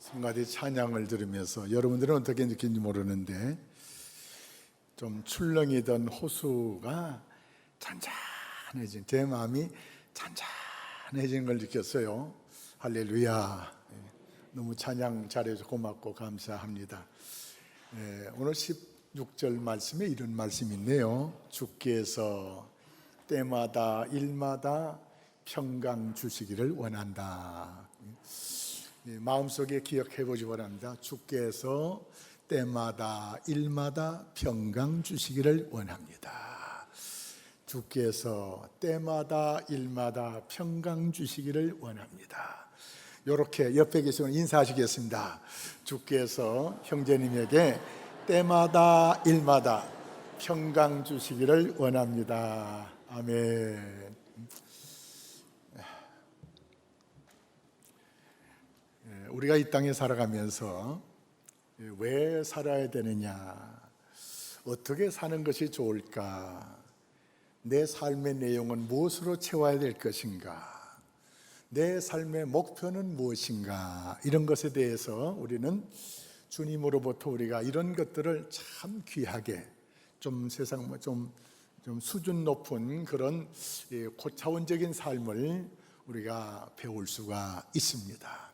성가대 찬양을 들으면서 여러분들은 어떻게 느끼는지 모르는데 좀 출렁이던 호수가 잔잔해진, 제 마음이 잔잔해진 걸 느꼈어요. 할렐루야. 너무 찬양 잘해서 고맙고 감사합니다. 오늘 16절 말씀에 이런 말씀이 있네요. 주께서 때마다 일마다 평강 주시기를 원한다. 마음속에 기억해 보시 바랍니다. 주께서 때마다 일마다 평강 주시기를 원합니다. 주께서 때마다 일마다 평강 주시기를 원합니다. 이렇게 옆에 계시면 인사하시겠습니다. 주께서 형제님에게 때마다 일마다 평강 주시기를 원합니다. 아멘. 우리가 이 땅에 살아가면서 왜 살아야 되느냐, 어떻게 사는 것이 좋을까, 내 삶의 내용은 무엇으로 채워야 될 것인가, 내 삶의 목표는 무엇인가, 이런 것에 대해서 우리는 주님으로부터 우리가 이런 것들을 참 귀하게 좀 세상 좀 수준 높은 그런 고차원적인 삶을 우리가 배울 수가 있습니다.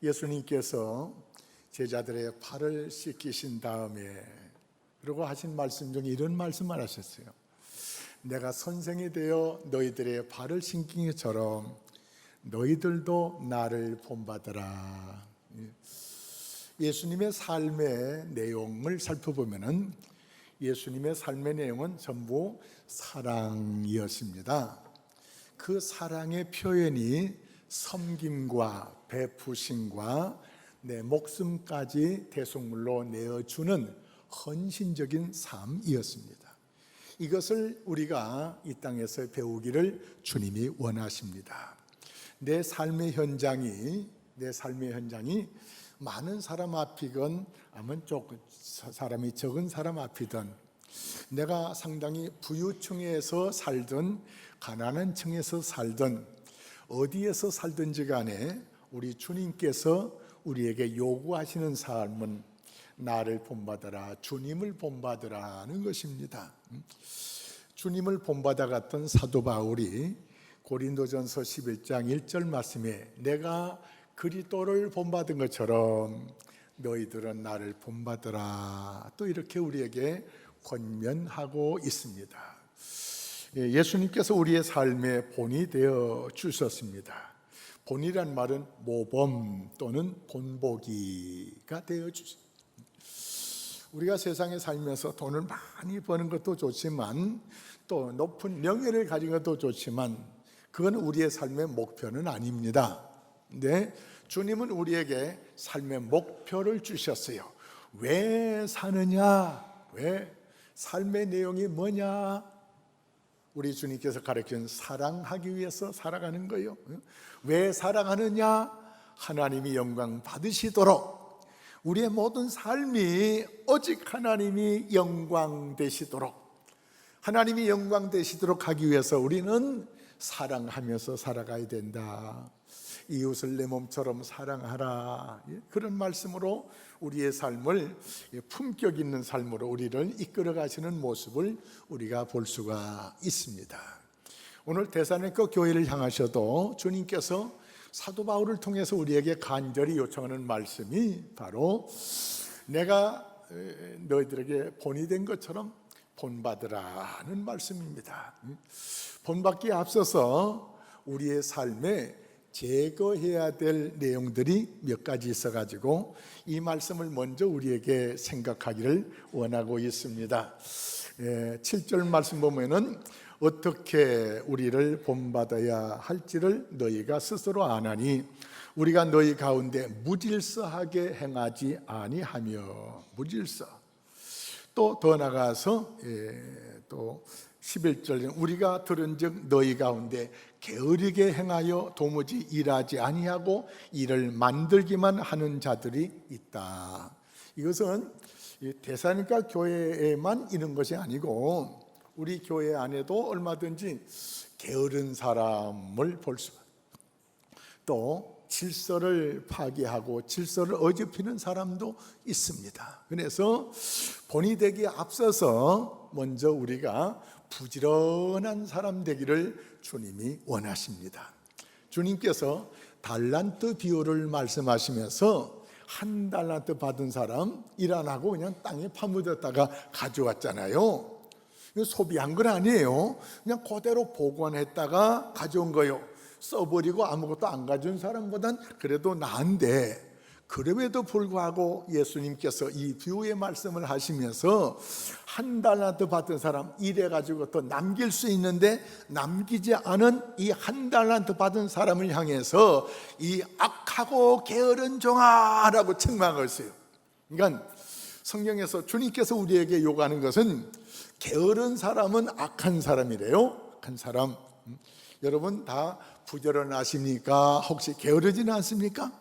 예수님께서 제자들의 발을 씻기신 다음에 그리고 하신 말씀 중에 이런 말씀을 하셨어요. 내가 선생이 되어 너희들의 발을 씻긴 것처럼 너희들도 나를 본받으라. 예수님의 삶의 내용을 살펴보면은 예수님의 삶의 내용은 전부 사랑이었습니다. 그 사랑의 표현이 섬김과 베푸심과 내 목숨까지 대속물로 내어주는 헌신적인 삶이었습니다. 이것을 우리가 이 땅에서 배우기를 주님이 원하십니다. 내 삶의 현장이 많은 사람 앞이건 아니면 사람이 적은 사람 앞이든, 내가 상당히 부유층에서 살든 가난한 층에서 살든 어디에서 살든지 간에 우리 주님께서 우리에게 요구하시는 삶은 나를 본받아라, 주님을 본받으라는 것입니다. 주님을 본받아갔던 사도 바울이 고린도전서 11장 1절 말씀에 내가 그리스도를 본받은 것처럼 너희들은 나를 본받으라, 또 이렇게 우리에게 권면하고 있습니다. 예수님께서 우리의 삶의 본이 되어 주셨습니다. 본이란 말은 모범 또는 본보기가 되어 주셨습니다. 우리가 세상에 살면서 돈을 많이 버는 것도 좋지만 또 높은 명예를 가진 것도 좋지만 그건 우리의 삶의 목표는 아닙니다. 근데 주님은 우리에게 삶의 목표를 주셨어요. 왜 사느냐? 왜? 삶의 내용이 뭐냐? 우리 주님께서 가르치는 사랑하기 위해서 살아가는 거예요. 왜 사랑하느냐? 하나님이 영광 받으시도록, 우리의 모든 삶이 오직 하나님이 영광 되시도록, 하나님이 영광 되시도록 하기 위해서 우리는 사랑하면서 살아가야 된다. 이웃을 내 몸처럼 사랑하라. 그런 말씀으로 우리의 삶을 품격 있는 삶으로 우리를 이끌어 가시는 모습을 우리가 볼 수가 있습니다. 오늘 데살로니가 교회를 향하셔도 주님께서 사도 바울을 통해서 우리에게 간절히 요청하는 말씀이 바로 내가 너희들에게 본이 된 것처럼 본받으라는 말씀입니다. 본받기에 앞서서 우리의 삶에 제거해야 될 내용들이 몇 가지 있어가지고 이 말씀을 먼저 우리에게 생각하기를 원하고 있습니다. 7절 말씀 보면은 어떻게 우리를 본받아야 할지를 너희가 스스로 아나니 우리가 너희 가운데 무질서하게 행하지 아니하며. 무질서. 또 더 나가서 또 11절 우리가 들은즉 너희 가운데 게으르게 행하여 도무지 일하지 아니하고 일을 만들기만 하는 자들이 있다. 이것은 데살로니가 교회에만 있는 것이 아니고 우리 교회 안에도 얼마든지 게으른 사람을 볼 수가, 또 질서를 파괴하고 질서를 어지피는 사람도 있습니다. 그래서 본이 되기에 앞서서 먼저 우리가 부지런한 사람 되기를 주님이 원하십니다. 주님께서 달란트 비유를 말씀하시면서 한 달란트 받은 사람 일 안 하고 그냥 땅에 파묻었다가 가져왔잖아요. 이거 소비한 건 아니에요. 그냥 그대로 보관했다가 가져온 거예요. 써버리고 아무것도 안 가져온 사람보단 그래도 나은데, 그럼에도 불구하고 예수님께서 이 비유의 말씀을 하시면서 한 달란트 받은 사람 일해가지고 또 남길 수 있는데 남기지 않은 이 한 달란트 받은 사람을 향해서 이 악하고 게으른 종아라고 책망했어요. 그러니까 성경에서 주님께서 우리에게 요구하는 것은 게으른 사람은 악한 사람이래요. 악한 사람. 여러분 다 부지런하십니까? 혹시 게으르지는 않습니까?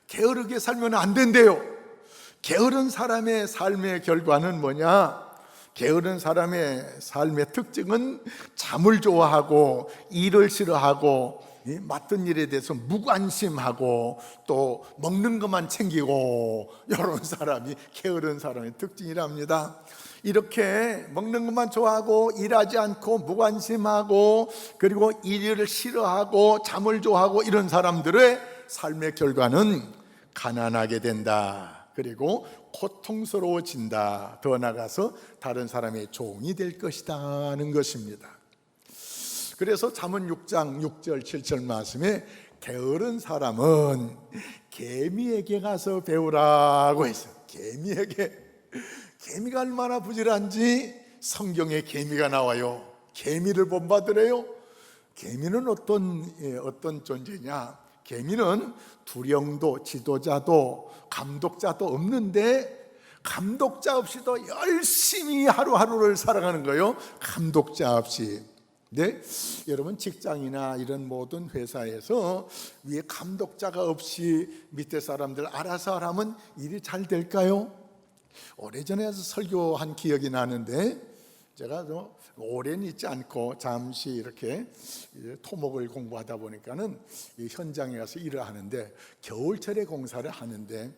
게으르게 살면 안 된대요. 게으른 사람의 삶의 결과는 뭐냐? 게으른 사람의 삶의 특징은 잠을 좋아하고 일을 싫어하고 맡은 일에 대해서 무관심하고 또 먹는 것만 챙기고, 이런 사람이 게으른 사람의 특징이랍니다. 이렇게 먹는 것만 좋아하고 일하지 않고 무관심하고 그리고 일을 싫어하고 잠을 좋아하고 이런 사람들의 삶의 결과는 가난하게 된다. 그리고 고통스러워진다. 더 나아가서 다른 사람의 종이 될 것이다는 것입니다. 그래서 잠언 6장 6절 7절 말씀에 게으른 사람은 개미에게 가서 배우라고 했어요. 개미에게. 개미가 얼마나 부지런한지 성경에 개미가 나와요. 개미를 본받으래요. 개미는 어떤 존재냐? 개미는 두령도 지도자도 감독자도 없는데 감독자 없이도 열심히 하루하루를 살아가는 거예요. 감독자 없이. 네, 여러분 직장이나 이런 모든 회사에서 위에 감독자가 없이 밑에 사람들 알아서 하면 일이 잘 될까요? 오래전에 설교한 기억이 나는데, 제가 오래는 있지 않고 잠시 이렇게 토목을 공부하다 보니까는 현장에 가서 일을 하는데, 겨울철에 공사를 하는데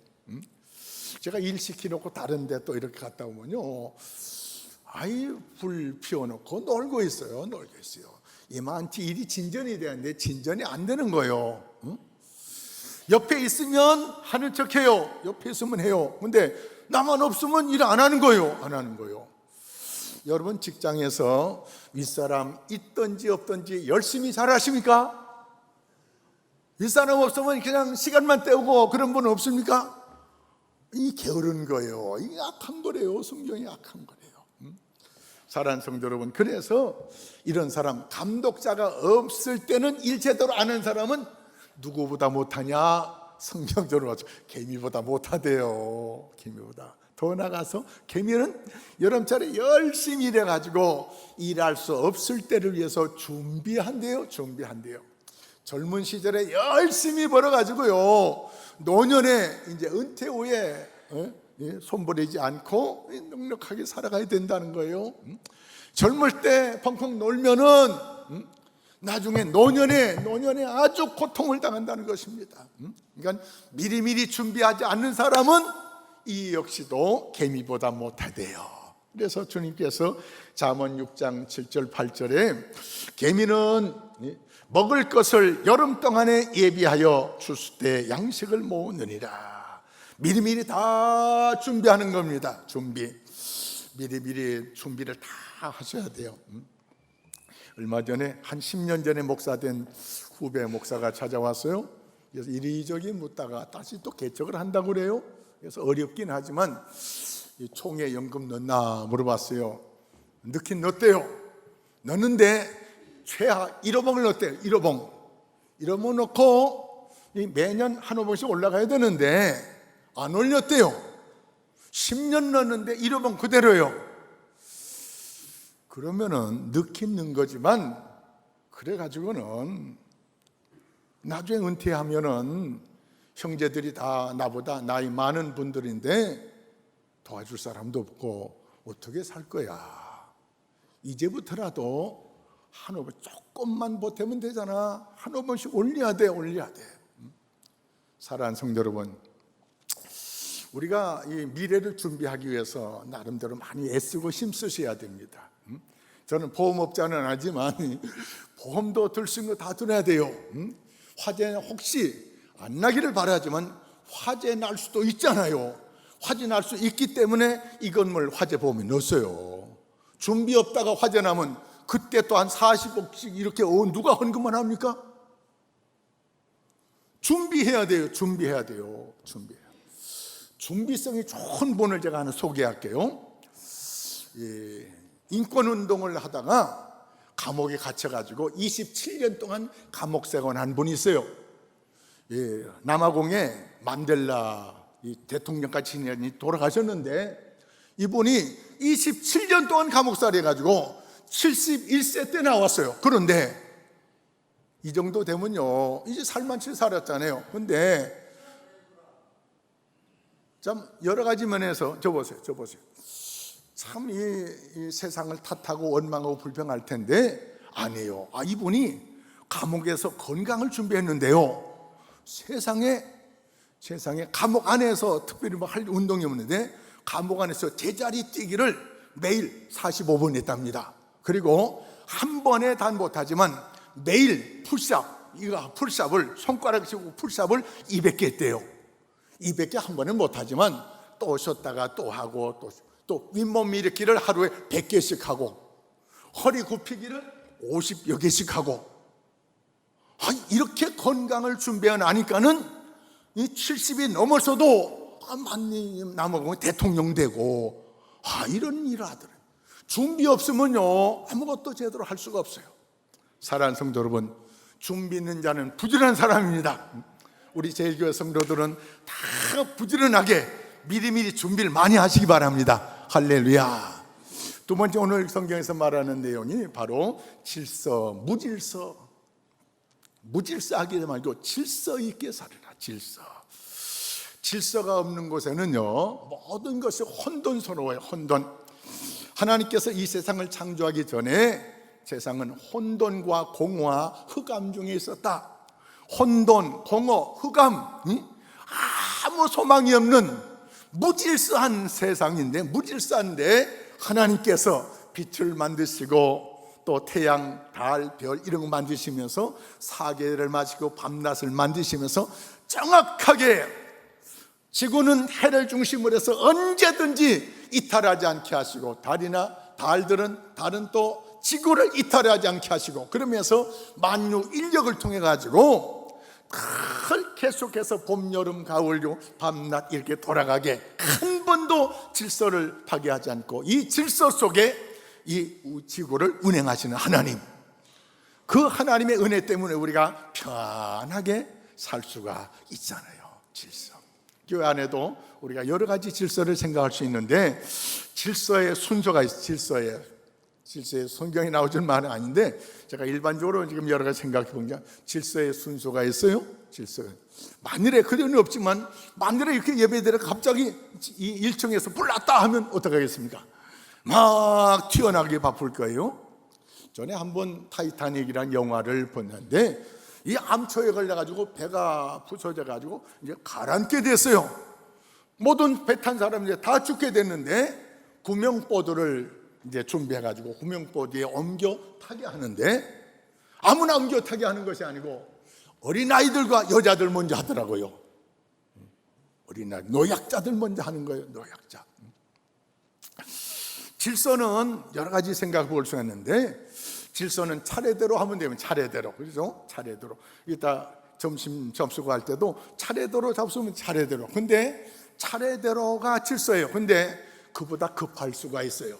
제가 일 시켜놓고 다른 데 또 이렇게 갔다 오면요, 불 피워놓고 놀고 있어요. 이만치 일이 진전이 되는데 진전이 안 되는 거예요. 옆에 있으면 하는 척해요. 옆에 있으면 해요. 근데 나만 없으면 일 안 하는 거예요. 여러분 직장에서 윗사람 있든지 없든지 열심히 잘하십니까? 윗사람 없으면 그냥 시간만 때우고 그런 분 없습니까? 이 게으른 거예요. 이게 악한 거래요. 성경이 악한 거래요. 사랑하는 성도 여러분, 그래서 이런 사람, 감독자가 없을 때는 일 제대로 안 하는 사람은 누구보다 못하냐? 성경적으로 봐서 개미보다 못하대요. 개미보다. 더 나가서 개미는 여름철에 열심히 일해가지고 일할 수 없을 때를 위해서 준비한대요. 젊은 시절에 열심히 벌어가지고요, 노년에 이제 은퇴 후에 손버리지 않고 넉넉하게 살아가야 된다는 거예요. 젊을 때 펑펑 놀면은 나중에 노년에 아주 고통을 당한다는 것입니다. 그러니까 미리미리 준비하지 않는 사람은 이 역시도 개미보다 못하대요. 그래서 주님께서 잠언 6장 7절 8절에 개미는 먹을 것을 여름 동안에 예비하여 추수 때 양식을 모으느니라. 미리미리 다 준비하는 겁니다. 미리미리 준비를 다 하셔야 돼요. 얼마 전에 한 10년 전에 목사된 후배 목사가 찾아왔어요. 그래서 이리저리 묻다가 다시 또 개척을 한다고 그래요. 그래서 어렵긴 하지만 총회 연금 넣나 물어봤어요. 넣긴 넣었대요. 넣는데 최하 1호봉을 넣었대요. 1호봉 넣고 매년 한 호봉씩 올라가야 되는데 안 올렸대요. 10년 넣었는데 1호봉 그대로요. 그러면은 넣긴 넣은 거지만 그래가지고는 나중에 은퇴하면은 형제들이 다 나보다 나이 많은 분들인데 도와줄 사람도 없고 어떻게 살 거야. 이제부터라도 한 호번 조금만 보태면 되잖아. 한 호번씩 올려야 돼. 사랑하는 성도 여러분, 우리가 이 미래를 준비하기 위해서 나름대로 많이 애쓰고 힘쓰셔야 됩니다. 저는 보험업자는 아니지만 보험도 들 수 있는 거 다 들어야 돼요. 화재 혹시 안 나기를 바라지만 화재 날 수도 있잖아요. 화재 날 수 있기 때문에 이 건물 화재 보험에 넣었어요. 준비 없다가 화재 나면 그때 또 한 40억씩 이렇게 누가 헌금만 합니까? 준비해야 돼요. 준비해야 돼요. 준비성이 좋은 분을 제가 하나 소개할게요. 인권운동을 하다가 감옥에 갇혀가지고 27년 동안 감옥 생활한 분이 있어요. 남아공의 만델라 대통령까지 지내니 돌아가셨는데, 이분이 27년 동안 감옥살이 해가지고 71세 때 나왔어요. 그런데 이 정도 되면요, 이제 살만치 살았잖아요. 근데 참 여러 가지 면에서 저 보세요. 참 이 세상을 탓하고 원망하고 불평할 텐데 아니에요. 이분이 감옥에서 건강을 준비했는데요. 세상에 감옥 안에서 특별히 뭐 할 운동이 없는데 감옥 안에서 제자리 뛰기를 매일 45분 했답니다. 그리고 한 번에 단 못하지만 매일 풀샵을 손가락 치고 풀샵을 200개 했대요. 200개 한 번에 못하지만 또 쉬었다가 또 하고 또 윗몸 일으키기를 하루에 100개씩 하고 허리 굽히기를 50여 개씩 하고, 이렇게 건강을 준비하니까는 이 70이 넘어서도 만님 남아공은 대통령 되고 이런 일을 하더래요. 준비 없으면요 아무것도 제대로 할 수가 없어요. 사랑하는 성도 여러분, 준비 있는 자는 부지런한 사람입니다. 우리 제일교회 성도들은 다 부지런하게 미리미리 준비를 많이 하시기 바랍니다. 할렐루야. 두 번째, 오늘 성경에서 말하는 내용이 바로 무질서하게 말고 질서 있게 살아라. 질서가 없는 곳에는요 모든 것이 혼돈스러워요. 하나님께서 이 세상을 창조하기 전에 세상은 혼돈과 공허와 흑암 중에 있었다. 혼돈, 공허, 흑암, 아무 소망이 없는 무질서한 세상인데, 무질서한데 하나님께서 빛을 만드시고 또 태양, 달, 별 이런 거 만드시면서 사계를 마시고 밤낮을 만드시면서 정확하게 지구는 해를 중심으로 해서 언제든지 이탈하지 않게 하시고, 달은 또 지구를 이탈하지 않게 하시고, 그러면서 만유 인력을 통해 가지고 계속해서 봄, 여름, 가을, 밤낮 이렇게 돌아가게 한 번도 질서를 파괴하지 않고 이 질서 속에 이 지구를 운행하시는 하나님, 그 하나님의 은혜 때문에 우리가 편하게 살 수가 있잖아요. 질서. 교회 안에도 우리가 여러 가지 질서를 생각할 수 있는데 질서의 순서가 있어요. 질서의 성경에 나오는 말은 아닌데 제가 일반적으로 지금 여러 가지 생각해 보니까 질서의 순서가 있어요. 만일에 그런 없지만 만일에 이렇게 예배드려 갑자기 이 1층에서 불 났다 하면 어떻게 하겠습니까? 막 튀어나가게 바쁠 거예요. 전에 한번 타이타닉이라는 영화를 봤는데 이 암초에 걸려가지고 배가 부서져가지고 이제 가라앉게 됐어요. 모든 배 탄 사람들이 다 죽게 됐는데 구명보드를 이제 준비해가지고 구명보드에 옮겨 타게 하는데, 아무나 옮겨 타게 하는 것이 아니고 어린아이들과 여자들 먼저 하더라고요. 노약자들 먼저 하는 거예요. 노약자. 질서는 여러 가지 생각해 볼 수가 있는데, 질서는 차례대로 하면 되면 차례대로, 그렇죠? 차례대로. 이따 점심 접수할 때도 차례대로 잡수면 차례대로. 근데 차례대로가 질서예요. 근데 그보다 급할 수가 있어요.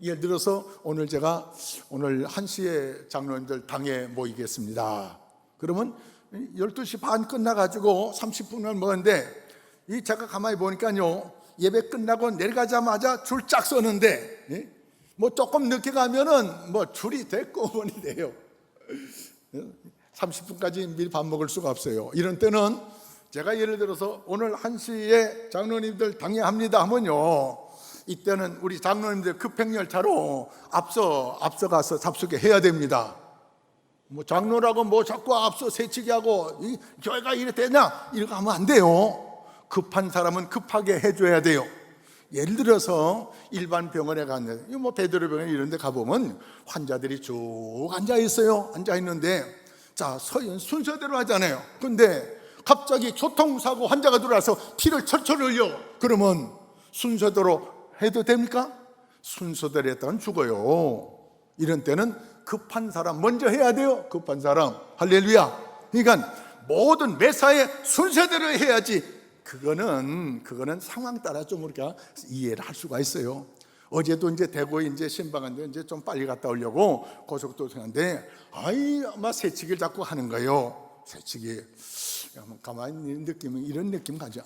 예를 들어서 오늘 1시에 장로님들 당에 모이겠습니다. 그러면 12시 반 끝나가지고 30분을 먹었는데, 제가 가만히 보니까요 예배 끝나고 내려가자마자 줄 쫙 서는데 뭐 조금 늦게 가면은 뭐 줄이 대꼬문이 돼요. 30분까지 미리 밥 먹을 수가 없어요. 이런 때는 제가 예를 들어서 오늘 1시에 장로님들 당회합니다 하면요, 이때는 우리 장로님들 급행열차로 앞서가서 잡수게 해야 됩니다. 뭐 장로라고 뭐 자꾸 앞서 새치기 하고 이 교회가 이래 되냐 이렇게 하면 안 돼요. 급한 사람은 급하게 해줘야 돼요. 예를 들어서 일반 병원에 갔는데 뭐 베드로 병원 이런 데 가보면 환자들이 쭉 앉아 있어요. 앉아 있는데 자 순서대로 하잖아요. 근데 갑자기 교통사고 환자가 들어와서 피를 철철 흘려. 그러면 순서대로 해도 됩니까? 순서대로 했다간 죽어요. 이런 때는 급한 사람 먼저 해야 돼요. 급한 사람. 할렐루야. 그러니까 모든 매사에 순서대로 해야지. 그거는 상황 따라 좀 우리가 이해를 할 수가 있어요. 어제도 이제 대구에 이제 신방한데 이제 좀 빨리 갔다 오려고 고속도로 타는데 아마 새치기를 자꾸 하는 거예요. 새치기. 가만히 있는 느낌은 이런 느낌 가죠.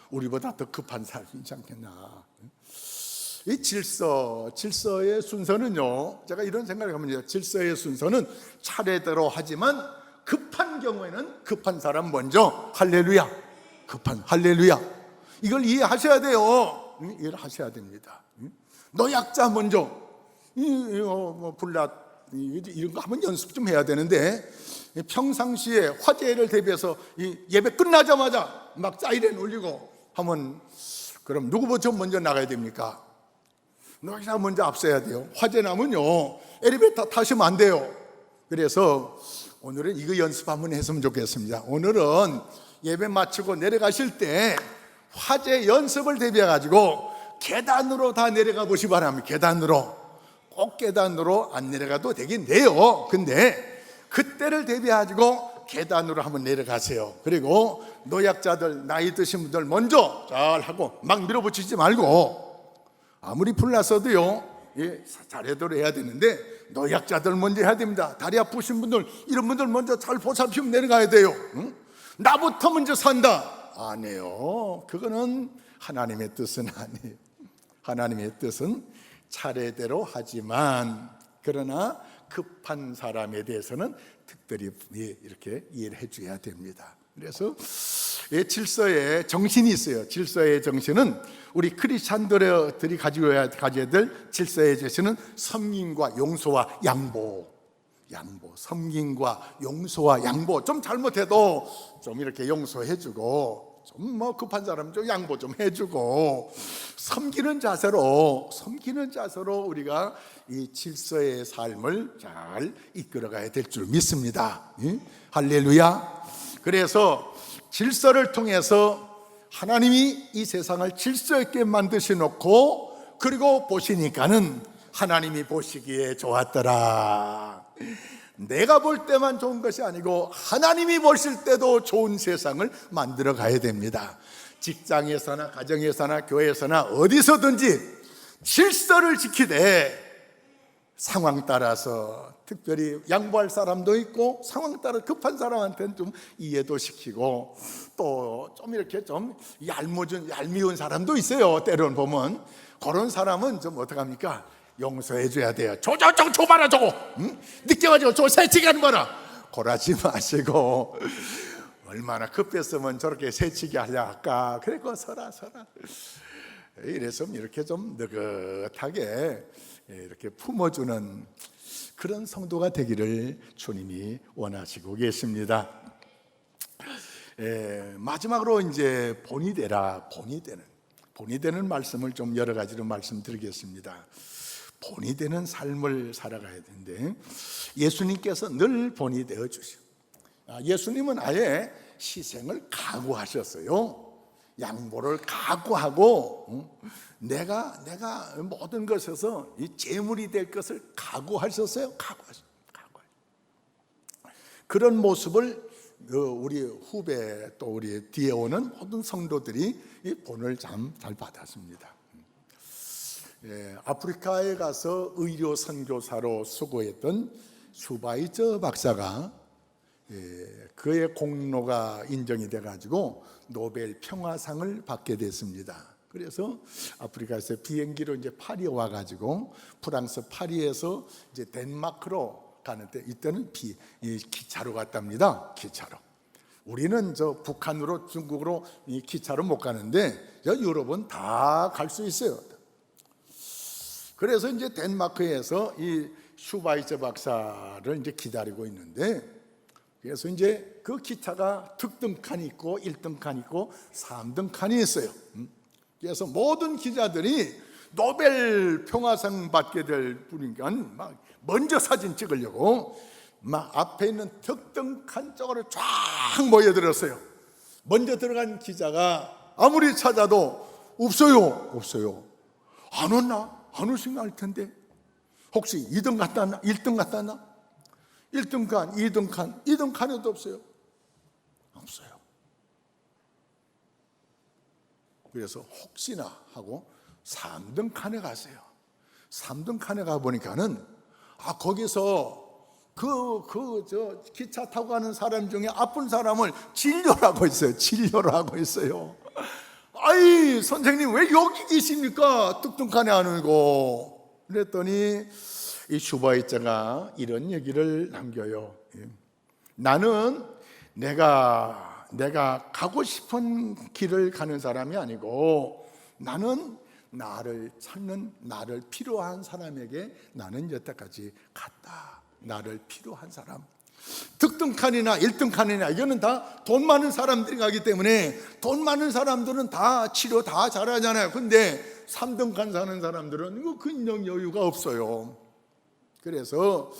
우리보다 더 급한 사람이 있지 않겠나. 이 질서의 순서는요, 제가 이런 생각을 하면요, 질서의 순서는 차례대로 하지만 급한 경우에는 급한 사람 먼저. 할렐루야. 할렐루야. 이걸 이해하셔야 돼요. 이해를 하셔야 됩니다. 노약자 먼저. 불났 이런 거 한번 연습 좀 해야 되는데, 평상시에 화재를 대비해서 이 예배 끝나자마자 막 사이렌 울리고 하면 그럼 누구부터 먼저 나가야 됩니까? 노약자 먼저 앞서야 돼요. 화재 나면요 엘리베이터 타시면 안 돼요. 그래서 오늘은 이거 연습 한번 했으면 좋겠습니다. 오늘은 예배 마치고 내려가실 때 화재 연습을 대비해 가지고 계단으로 다 내려가 보시 바랍니다. 꼭 계단으로 안 내려가도 되긴 돼요. 근데 그때를 대비해가지고 계단으로 한번 내려가세요. 그리고 노약자들, 나이 드신 분들 먼저 잘 하고 막 밀어붙이지 말고, 아무리 불났어도요 차례대로 해야 되는데 노약자들 먼저 해야 됩니다. 다리 아프신 분들, 이런 분들 먼저 잘 보살피면 내려가야 돼요. 나부터 먼저 산다, 안 해요. 그거는 하나님의 뜻은 아니에요. 하나님의 뜻은 차례대로 하지만, 그러나 급한 사람에 대해서는 특별히 이렇게 이해를 해줘야 됩니다. 그래서 질서의 정신이 있어요. 질서의 정신은 우리 크리스찬들이 가져야 될 질서의 정신은 섬김과 용서와 양보. 섬김과 용서와 양보. 좀 잘못해도 좀 이렇게 용서해주고, 좀 뭐 급한 사람 좀 양보 좀 해주고, 섬기는 자세로 우리가 이 질서의 삶을 잘 이끌어가야 될 줄 믿습니다. 할렐루야. 그래서 질서를 통해서 하나님이 이 세상을 질서 있게 만드셔 놓고, 그리고 보시니까는 하나님이 보시기에 좋았더라. 내가 볼 때만 좋은 것이 아니고 하나님이 보실 때도 좋은 세상을 만들어 가야 됩니다. 직장에서나 가정에서나 교회에서나 어디서든지 질서를 지키되 상황 따라서 특별히 양보할 사람도 있고, 상황 따라 급한 사람한테는 좀 이해도 시키고, 또 좀 이렇게 좀 얄미운 사람도 있어요. 때로는 보면 그런 사람은 좀 어떡합니까? 용서해 줘야 돼요. 줘봐라 저거. 늦게 와가지고 저 새치기 하는 거라. 그러지 마시고, 얼마나 급했으면 저렇게 새치기 하려 할까. 그리고 서라. 이래서 이렇게 좀 느긋하게 이렇게 품어주는 그런 성도가 되기를 주님이 원하시고 계십니다. 마지막으로 이제 본이 되는 말씀을 좀 여러 가지로 말씀드리겠습니다. 본이 되는 삶을 살아가야 되는데, 예수님께서 늘 본이 되어 주셔. 예수님은 아예 희생을 각오하셨어요. 양보를 각오하고, 내가 모든 것에서 이 제물이 될 것을 각오하셨어요. 그런 모습을 우리 후배 또 우리 뒤에 오는 모든 성도들이 이 본을 참 잘 받았습니다. 아프리카에 가서 의료 선교사로 수고했던 슈바이처 박사가 그의 공로가 인정이 돼가지고 노벨 평화상을 받게 됐습니다. 그래서 아프리카에서 비행기로 이제 파리에 와가지고 프랑스 파리에서 이제 덴마크로 가는데, 이때는 기차로 갔답니다. 기차로. 우리는 저 북한으로 중국으로 이 기차로 못 가는데 유럽은 다 갈 수 있어요. 그래서 이제 덴마크에서 이 슈바이처 박사를 이제 기다리고 있는데, 그래서 이제 그 기차가 특등 칸이 있고 1등 칸이 있고 3등 칸이 있어요. 그래서 모든 기자들이 노벨 평화상 받게 될 분이니까 막 먼저 사진 찍으려고 막 앞에 있는 특등 칸 쪽으로 쫙 모여들었어요. 먼저 들어간 기자가 아무리 찾아도 없어요. 안 왔나? 안 오신 거 알 텐데. 혹시 2등 갔다 왔나? 1등 갔다 왔나? 1등 칸, 2등 칸, 2등 칸에도 없어요. 그래서 혹시나 하고 3등 칸에 갔어요. 3등 칸에 가보니까는 거기서 저 기차 타고 가는 사람 중에 아픈 사람을 진료를 하고 있어요. 아이, 선생님 왜 여기 계십니까? 뚝뚝칸에 안 오고. 그랬더니 이 슈바이처가 이런 얘기를 남겨요. 나는 내가 가고 싶은 길을 가는 사람이 아니고, 나는 나를 찾는, 나를 필요한 사람에게 나는 여태까지 갔다. 나를 필요한 사람. 특등칸이나 1등칸이나 이거는 다 돈 많은 사람들이 가기 때문에 돈 많은 사람들은 다 치료 다 잘하잖아요. 근데 3등칸 사는 사람들은 이거 근력 여유가 없어요. 그래서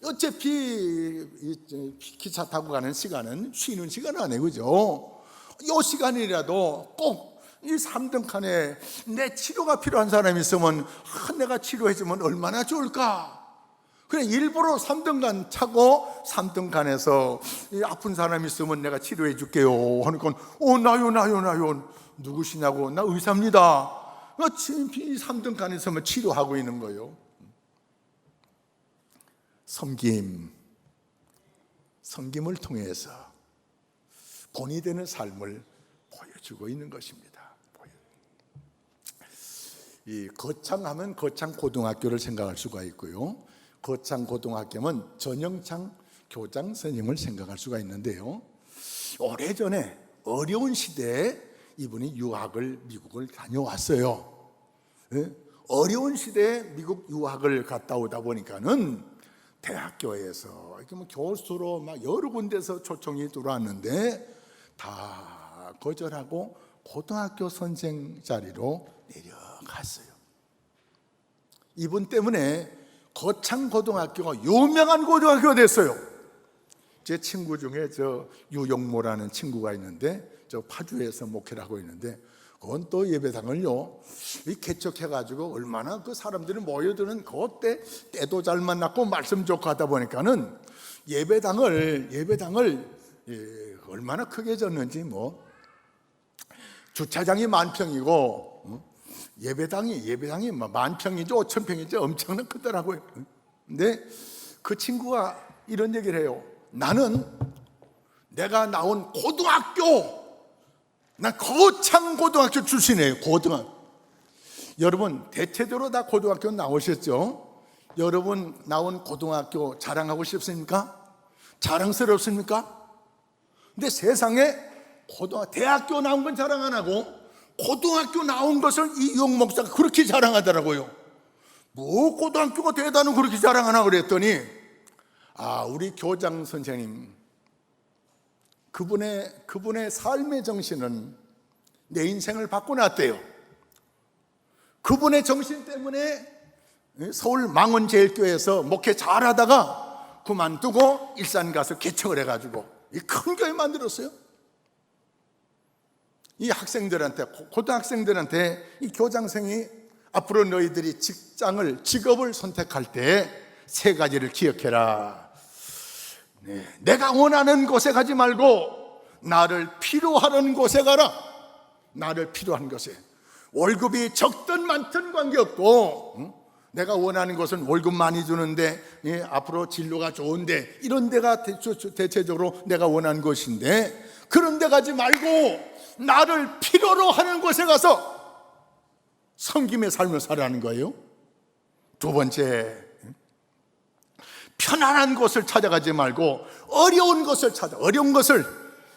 어차피 기차 타고 가는 시간은 쉬는 시간 아니에요, 그죠? 이 시간이라도 꼭 이 3등칸에 내 치료가 필요한 사람이 있으면 내가 치료해주면 얼마나 좋을까? 그래, 일부러 3등간 차고 3등간에서 아픈 사람이 있으면 내가 치료해 줄게요 하니까 나요 누구시냐고, 나 의사입니다. 3등간에서만 치료하고 있는 거예요. 섬김을 통해서 본이 되는 삶을 보여주고 있는 것입니다. 이 거창하면 거창고등학교를 생각할 수가 있고요, 거창고등학교면 전영창 교장 선생님을 생각할 수가 있는데요, 오래전에 어려운 시대에 이분이 미국을 다녀왔어요. 어려운 시대에 미국 유학을 갔다 오다 보니까는 대학교에서 이렇게 교수로 막 여러 군데서 초청이 들어왔는데 다 거절하고 고등학교 선생 자리로 내려갔어요. 이분 때문에 거창고등학교가 유명한 고등학교가 됐어요. 제 친구 중에 저 유용모라는 친구가 있는데 저 파주에서 목회를 하고 있는데, 그건 또 예배당을요 개척해가지고 얼마나 그 사람들이 모여드는 그때 때도 잘 만났고 말씀 좋고 하다 보니까는 예배당을 얼마나 크게 졌는지, 주차장이 10,000평이고 예배당이 만평이죠, 5,000평이죠. 엄청나 크더라고요. 근데 그 친구가 이런 얘기를 해요. 나는 내가 나온 난 거창고등학교 출신이에요. 여러분 대체적으로 다 고등학교 나오셨죠? 여러분 나온 고등학교 자랑하고 싶습니까? 자랑스럽습니까? 근데 세상에 대학교 나온 건 자랑 안 하고 고등학교 나온 것을 이용 목사가 그렇게 자랑하더라고요. 고등학교가 대단한 그렇게 자랑하나 그랬더니, 우리 교장 선생님 그분의 삶의 정신은 내 인생을 바꿔놨대요. 그분의 정신 때문에 서울 망원제일교회에서 목회 잘하다가 그만두고 일산 가서 개척을 해가지고 이 큰 교회 만들었어요. 이 학생들한테, 고등학생들한테 이 교장선생이 앞으로 너희들이 직업을 선택할 때 3가지를 기억해라. 내가 원하는 곳에 가지 말고 나를 필요하는 곳에 가라. 나를 필요한 곳에. 월급이 적든 많든 관계없고, 내가 원하는 것은 월급 많이 주는데 앞으로 진로가 좋은데 이런 데가 대체적으로 내가 원하는 곳인데, 그런 데 가지 말고 나를 필요로 하는 곳에 가서 섬김의 삶을 살아가는 거예요. 2번째, 편안한 곳을 찾아가지 말고 어려운 곳을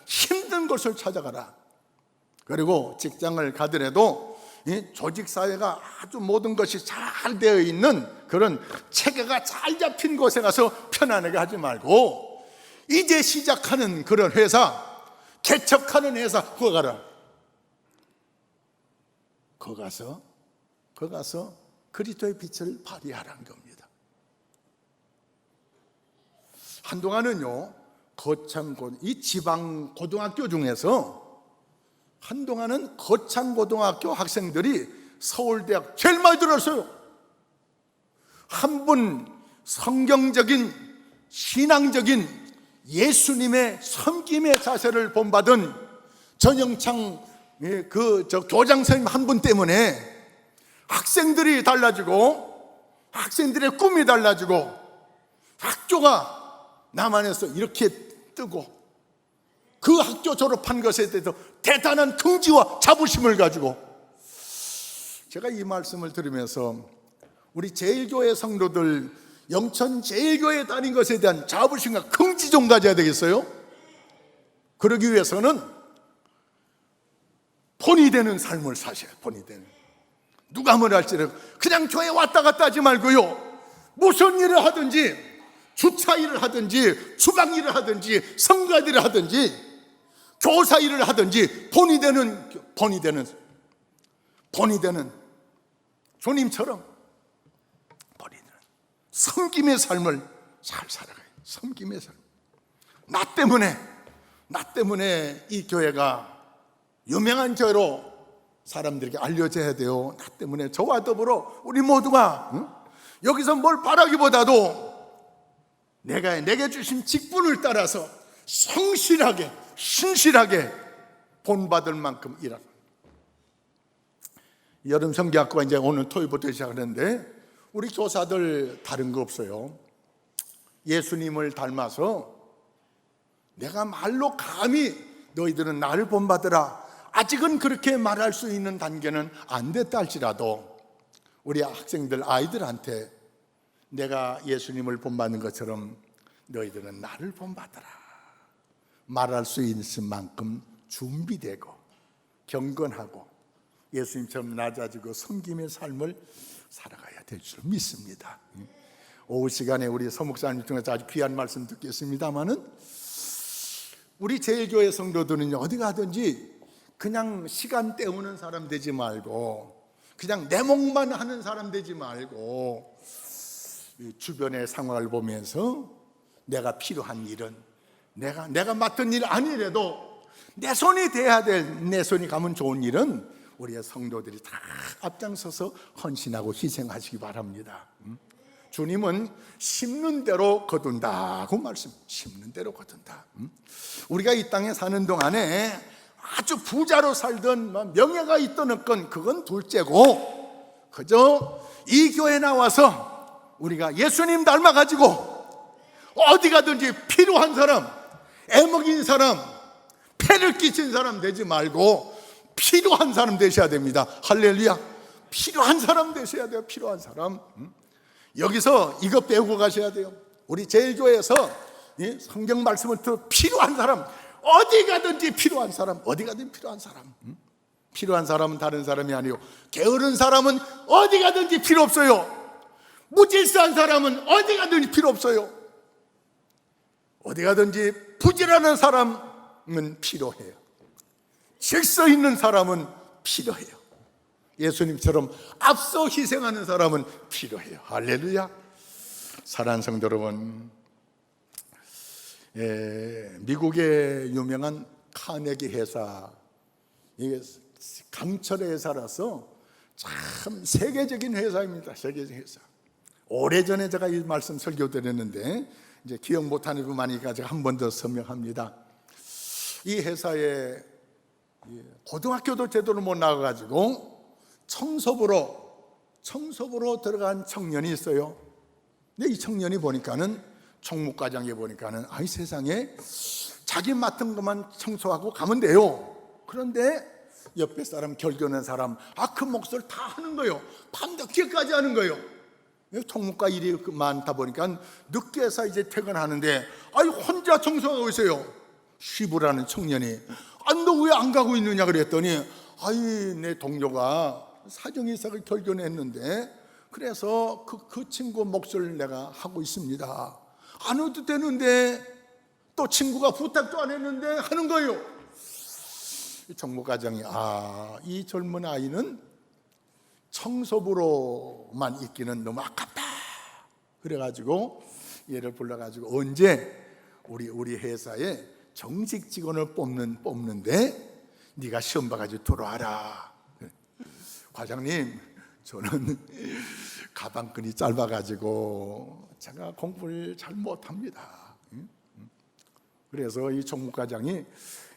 힘든 곳을 찾아가라. 그리고 직장을 가더라도 조직 사회가 아주 모든 것이 잘 되어 있는 그런 체계가 잘 잡힌 곳에 가서 편안하게 하지 말고 이제 시작하는 그런 회사, 개척하는 회사 그거 가라. 그거 가서 그리스도의 빛을 발휘하라는 겁니다. 한동안은요, 이 지방 고등학교 중에서 한동안은 거창고등학교 학생들이 서울대학 제일 많이 들었어요. 한 분 성경적인 신앙적인 예수님의 섬김의 자세를 본받은 전영창 교장 선생님 한 분 때문에 학생들이 달라지고 학생들의 꿈이 달라지고 학교가 남한에서 이렇게 뜨고 그 학교 졸업한 것에 대해서 대단한 긍지와 자부심을 가지고 제가 이 말씀을 들으면서 우리 제일교회 성도들 영천 제일교회에 다닌 것에 대한 자부심과 긍지 좀 가져야 되겠어요? 그러기 위해서는 본이 되는 삶을 사셔야 본이 되는. 누가 뭐라 할지라도 그냥 교회 왔다 갔다 하지 말고요, 무슨 일을 하든지 주차 일을 하든지 주방 일을 하든지 성가 일을 하든지 교사 일을 하든지 본이 되는 주님처럼 본이 되는 섬김의 삶을 잘 살아가요. 섬김의 삶. 나 때문에 이 교회가 유명한 교회로 사람들에게 알려져야 돼요. 나 때문에 저와 더불어 우리 모두가 여기서 뭘 바라기보다도 내게 주신 직분을 따라서 성실하게 신실하게 본받을 만큼 일하라. 여름 성경학교가 이제 오늘 토요일부터 시작하는데 우리 교사들 다른 거 없어요. 예수님을 닮아서 내가 말로 감히 너희들은 나를 본받으라, 아직은 그렇게 말할 수 있는 단계는 안 됐다 할지라도 우리 학생들 아이들한테 내가 예수님을 본받는 것처럼 너희들은 나를 본받으라 말할 수 있을 만큼 준비되고 경건하고 예수님처럼 낮아지고 섬김의 삶을 살아가야 될 줄 믿습니다. 오후 시간에 우리 서목사님 통해서 아주 귀한 말씀 듣겠습니다마는 우리 제일교회 성도들은 어디 가든지 그냥 시간 때우는 사람 되지 말고 그냥 내 몫만 하는 사람 되지 말고 주변의 상황을 보면서 내가 필요한 일은 내가 맡은 일 아니래도 내 손이 돼야 될, 내 손이 가면 좋은 일은 우리의 성도들이 다 앞장서서 헌신하고 희생하시기 바랍니다. 주님은 심는 대로 거둔다고 말씀. 심는 대로 거둔다. 우리가 이 땅에 사는 동안에 아주 부자로 살던 명예가 있던 없건 그건 둘째고, 그저 이 교회 나와서 우리가 예수님 닮아가지고 어디 가든지 필요한 사람, 애먹인 사람, 폐를 끼친 사람 되지 말고 필요한 사람 되셔야 됩니다. 할렐루야. 필요한 사람 되셔야 돼요. 필요한 사람. 여기서 이거 배우고 가셔야 돼요. 우리 제일교회에서 성경 말씀을 들어 필요한 사람, 어디 가든지 필요한 사람, 어디 가든지 필요한 사람. 필요한 사람은 다른 사람이 아니고 게으른 사람은 어디 가든지 필요 없어요. 무질서한 사람은 어디 가든지 필요 없어요. 어디 가든지 부지런한 사람은 필요해요. 질서 있는 사람은 필요해요. 예수님처럼 앞서 희생하는 사람은 필요해요. 할렐루야. 사랑하는 성도 여러분, 미국의 유명한 카네기 회사, 이게 강철의 회사라서 참 세계적인 회사입니다. 세계적인 회사. 오래전에 제가 이 말씀 설교드렸는데 이제 기억 못하는 분 많으니까 제가 한 번 더 설명합니다. 이 회사에 고등학교도 제대로 못 나가가지고 청소부로 들어간 청년이 있어요. 근데 이 청년이 보니까는 총무과장에 보니까는 아이 세상에 자기 맡은 것만 청소하고 가면 돼요. 그런데 옆에 사람, 결교는 사람 그 몫을 다 하는 거예요. 밤늦게까지 하는 거예요. 총무과 일이 많다 보니까 늦게 해서 이제 퇴근하는데 혼자 청소하고 있어요. 쉬부라는 청년이 너 왜 안 가고 있느냐 그랬더니 내 동료가 사정이삭을 결견했는데, 그래서 그 친구 몫을 내가 하고 있습니다. 안 해도 되는데 또 친구가 부탁도 안 했는데 하는 거예요. 정모과장이 이 젊은 아이는 청소부로만 있기는 너무 아깝다. 그래가지고 얘를 불러가지고 언제 우리 회사에 정식 직원을 뽑는데 네가 시험 봐가지고 들어와라. 과장님, 저는 가방끈이 짧아가지고 제가 공부를 잘 못합니다. 그래서 이 총무과장이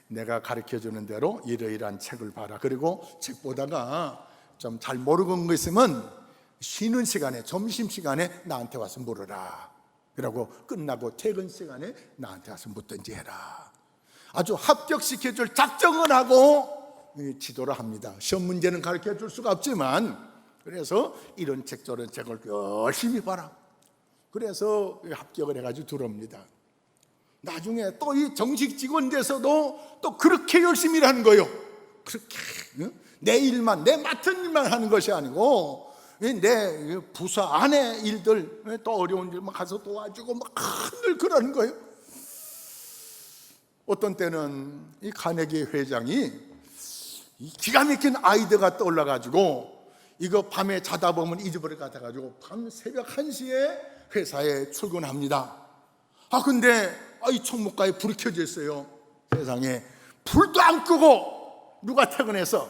내가 가르쳐주는 대로 이러이러한 책을 봐라. 그리고 책 보다가 좀 잘 모르는 거 있으면 쉬는 시간에, 점심시간에 나한테 와서 물어라. 그러고 끝나고 퇴근 시간에 나한테 와서 묻든지 해라. 아주 합격시켜줄 작정을 하고 지도를 합니다. 시험 문제는 가르쳐줄 수가 없지만, 그래서 이런 책 저런 책을 열심히 봐라. 그래서 합격을 해가지고 들어옵니다. 나중에 또 이 정식 직원 돼서도 또 그렇게 열심히 일하는 거예요. 그렇게 내 일만, 내 맡은 일만 하는 것이 아니고 내 부서 안에 일들, 또 어려운 일만 가서 도와주고 막 늘 그러는 거예요. 어떤 때는 이 카네기 회장이 이 기가 막힌 아이디어가 떠올라가지고 이거 밤에 자다 보면 잊어버려 가지고 밤 새벽 1시에 회사에 출근합니다. 근데 이 총무과에 불이 켜져 있어요. 세상에, 불도 안 끄고 누가 퇴근해서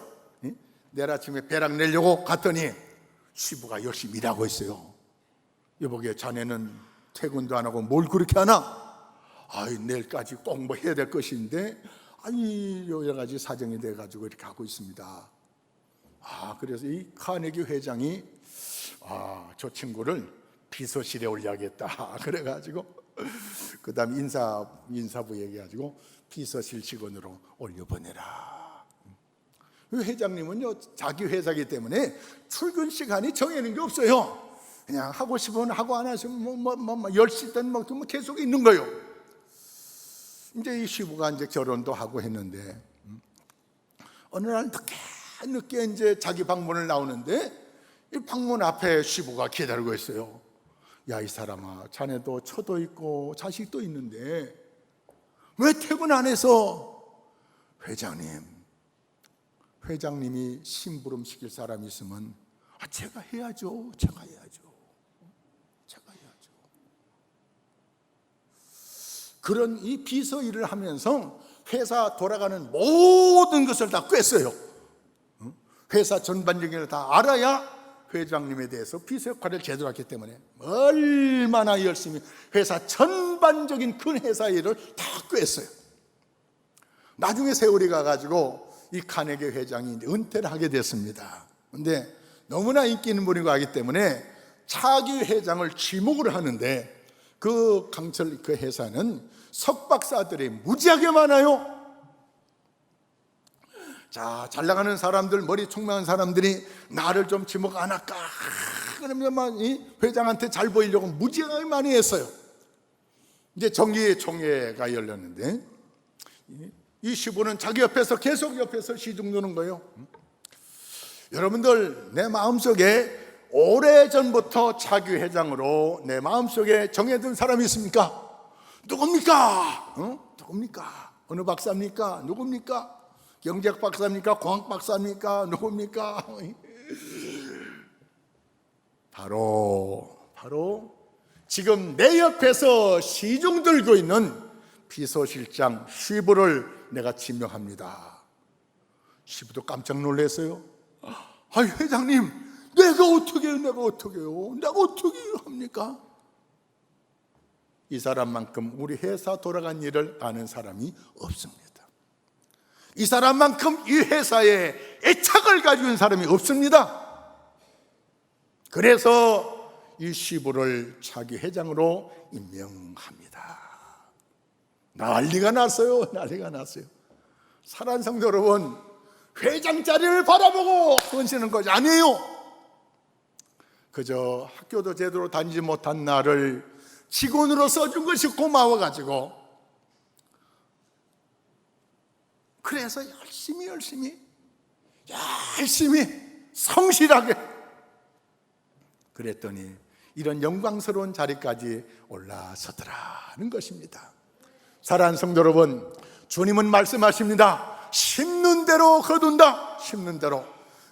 내일 아침에 배락 내려고 갔더니 시부가 열심히 일하고 있어요. 여보게, 자네는 퇴근도 안 하고 뭘 그렇게 하나? 내일까지 꼭 뭐 해야 될 것인데 여러 가지 사정이 돼가지고 이렇게 하고 있습니다. 그래서 이 카네기 회장이 저 친구를 비서실에 올려야겠다. 그래가지고 그 다음 인사부 얘기해가지고 비서실 직원으로 올려보내라. 회장님은요, 자기 회사이기 때문에 출근 시간이 정해놓은 게 없어요. 그냥 하고 싶으면 하고, 안 하시면 10시든 계속 있는 거예요. 이제 이 시부가 이제 결혼도 하고 했는데, 어느 날 늦게 이제 자기 방문을 나오는데, 이 방문 앞에 시부가 기다리고 있어요. 야, 이 사람아, 자네도 처도 있고 자식도 있는데 왜 퇴근 안 해서? 회장님이 심부름 시킬 사람이 있으면 제가 해야죠. 그런 이 비서 일을 하면서 회사 돌아가는 모든 것을 다 꿰어요. 회사 전반적인 걸 다 알아야 회장님에 대해서 비서 역할을 제대로 했기 때문에 얼마나 열심히 회사 전반적인 큰 회사 일을 다 꿰어요. 나중에 세월이 가가지고 이 카네기 회장이 은퇴를 하게 됐습니다. 그런데 너무나 인기 있는 분이고 하기 때문에 차기 회장을 지목을 하는데, 그 강철 그 회사는 석박사들이 무지하게 많아요. 자, 잘 나가는 사람들, 머리 총명한 사람들이 나를 좀 지목 안 할까? 그러면 이 회장한테 잘 보이려고 무지하게 많이 했어요. 이제 정기총회가 열렸는데 이 시부는 자기 옆에서 계속 시중 두는 거예요. 여러분들, 내 마음속에 오래전부터 차기 회장으로 내 마음속에 정해둔 사람이 있습니까? 누굽니까? 누굽니까? 어느 박사입니까? 누굽니까? 경제학 박사입니까? 공학 박사입니까? 누굽니까? 바로 지금 내 옆에서 시중 들고 있는 비서실장 시부를 내가 지명합니다. 시부도 깜짝 놀랐어요. 회장님, 내가 어떻게 합니까? 이 사람만큼 우리 회사 돌아간 일을 아는 사람이 없습니다. 이 사람만큼 이 회사에 애착을 가지고 있는 사람이 없습니다. 그래서 이 시부를 차기 회장으로 임명합니다. 난리가 났어요. 사랑하는 성도 여러분, 회장 자리를 바라보고 헌신하는 것이 아니에요. 그저 학교도 제대로 다니지 못한 나를 직원으로 써준 것이 고마워가지고, 그래서 열심히 성실하게. 그랬더니 이런 영광스러운 자리까지 올라서더라는 것입니다. 사랑하는 성도 여러분, 주님은 말씀하십니다. 심는 대로 거둔다. 심는 대로.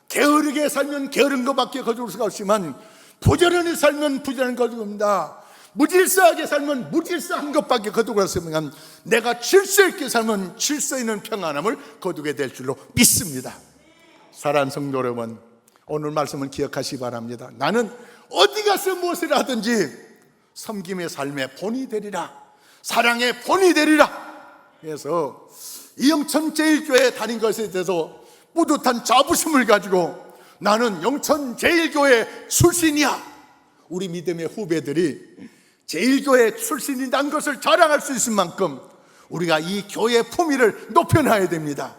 게으르게 살면 게으른 것밖에 거둘 수가 없지만 부지런히 살면 부지런한 거둡니다. 무질서하게 살면 무질서한 것밖에 거두고 있으면 내가 질서 있게 살면 질서 있는 평안함을 거두게 될 줄로 믿습니다. 사랑하는 성도 여러분, 오늘 말씀을 기억하시기 바랍니다. 나는 어디 가서 무엇을 하든지 섬김의 삶의 본이 되리라, 사랑의 본이 되리라. 그래서 영천제일교회에 다닌 것에 대해서 뿌듯한 자부심을 가지고 나는 영천제일교회 출신이야. 우리 믿음의 후배들이 제일교회 출신이라는 것을 자랑할 수 있을 만큼 우리가 이 교회 품위를 높여놔야 됩니다.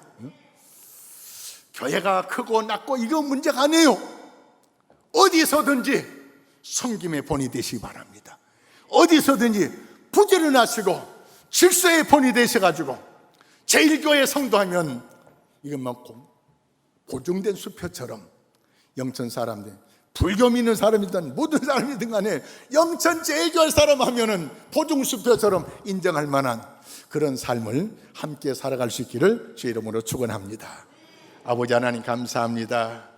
교회가 크고 낮고 이건 문제가 아니에요. 어디서든지 섬김의 본이 되시기 바랍니다. 어디서든지 부지런하시고 질서의 본이 되셔가지고 제일교회 성도하면 이건 뭐 보증된 수표처럼 영천 사람들, 불교 믿는 사람이든 모든 사람이든 간에 영천 제일교회 사람 하면은 보증수표처럼 인정할 만한 그런 삶을 함께 살아갈 수 있기를 주의 이름으로 축원합니다. 아버지 하나님 감사합니다.